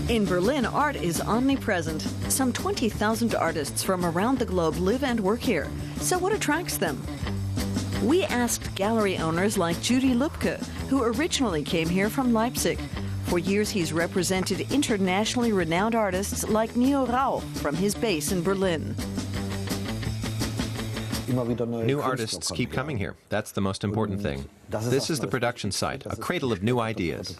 In Berlin, art is omnipresent. Some 20,000 artists from around the globe live and work here. So what attracts them? We asked gallery owners like Judy Lybke, who originally came here from Leipzig. For years, he's represented internationally renowned artists like Neo Rauch from his base in Berlin. New artists keep coming here. That's the most important thing. This is the production site, a cradle of new ideas.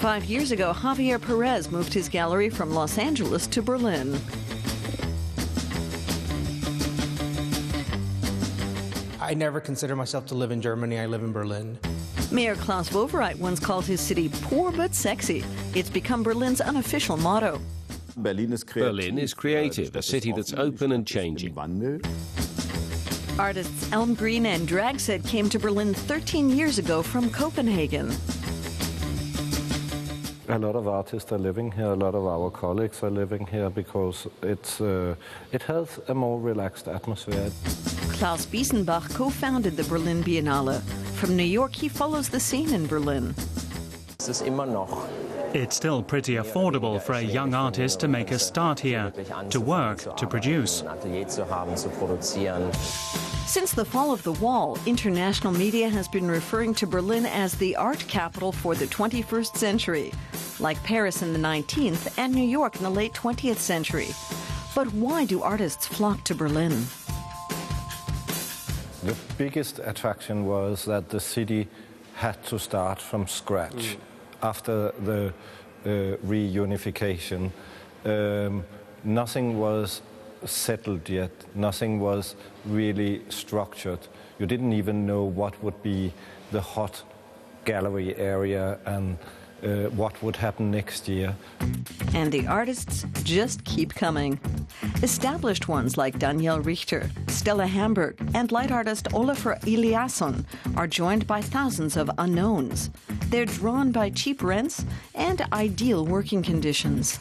5 years ago, Javier Perez moved his gallery from Los Angeles to Berlin. I never consider myself to live in Germany. I live in Berlin. Mayor Klaus Wowereit once called his city poor but sexy. It's become Berlin's unofficial motto. Berlin is creative, a city that's open and changing. Artists Elmgreen and Dragset came to Berlin 13 years ago from Copenhagen. A lot of artists are living here, a lot of our colleagues are living here because it has a more relaxed atmosphere. Klaus Biesenbach co-founded the Berlin Biennale. From New York, he follows the scene in Berlin. It's still pretty affordable for a young artist to make a start here, to work, to produce. Since the fall of the wall, international media has been referring to Berlin as the art capital for the 21st century, like Paris in the 19th and New York in the late 20th century. But why do artists flock to Berlin? The biggest attraction was that the city had to start from scratch. After the reunification, nothing was settled yet, nothing was really structured. You didn't even know what would be the hot gallery area and what would happen next year. And the artists just keep coming. Established ones like Daniel Richter, Stella Hamburg, and light artist Olafur Eliasson are joined by thousands of unknowns. They're drawn by cheap rents and ideal working conditions.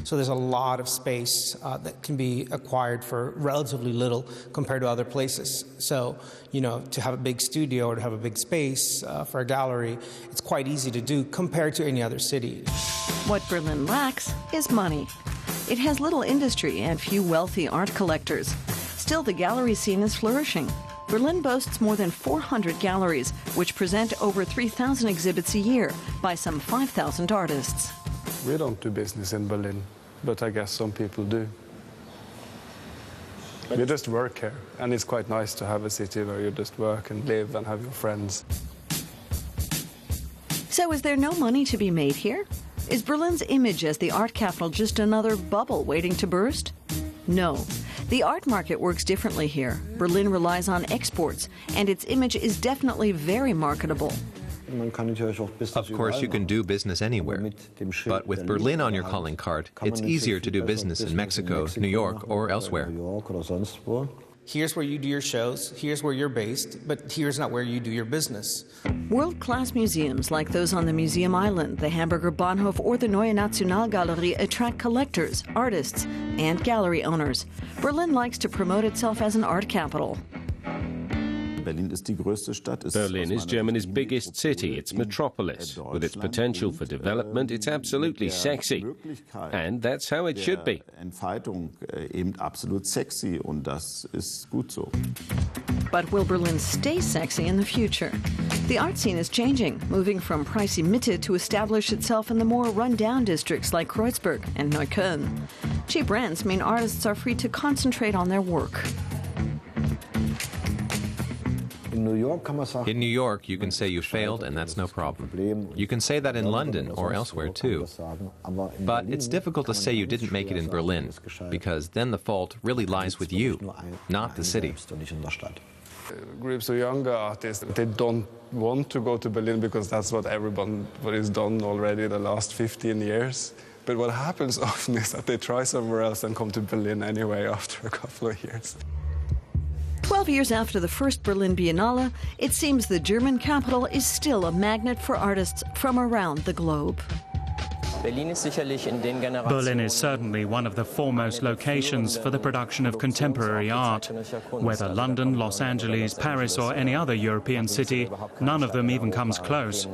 So there's a lot of space that can be acquired for relatively little compared to other places. So, you know, to have a big studio or to have a big space for a gallery, it's quite easy to do compared to any other city. What Berlin lacks is money. It has little industry and few wealthy art collectors. Still, the gallery scene is flourishing. Berlin boasts more than 400 galleries, which present over 3,000 exhibits a year by some 5,000 artists. We don't do business in Berlin, but I guess some people do. We just work here, and it's quite nice to have a city where you just work and live and have your friends. So is there no money to be made here? Is Berlin's image as the art capital just another bubble waiting to burst? No. The art market works differently here. Berlin relies on exports, and its image is definitely very marketable. Of course, you can do business anywhere. But with Berlin on your calling card, it's easier to do business in Mexico, New York, or elsewhere. Here's where you do your shows, here's where you're based, but here's not where you do your business. World-class museums like those on the Museum Island, the Hamburger Bahnhof, or the Neue Nationalgalerie attract collectors, artists, and gallery owners. Berlin likes to promote itself as an art capital. Berlin is Germany's biggest city, its metropolis. With its potential for development, it's absolutely sexy. And that's how it should be. But will Berlin stay sexy in the future? The art scene is changing, moving from pricey Mitte to establish itself in the more run-down districts like Kreuzberg and Neukölln. Cheap rents mean artists are free to concentrate on their work. In New York, you can say you failed, and that's no problem. You can say that in London or elsewhere, too. But it's difficult to say you didn't make it in Berlin, because then the fault really lies with you, not the city. Groups of younger artists, they don't want to go to Berlin because that's what everybody's done already the last 15 years. But what happens often is that they try somewhere else and come to Berlin anyway after a couple of years. 12 years after the first Berlin Biennale, it seems the German capital is still a magnet for artists from around the globe. Berlin is certainly one of the foremost locations for the production of contemporary art. Whether London, Los Angeles, Paris or any other European city, none of them even comes close.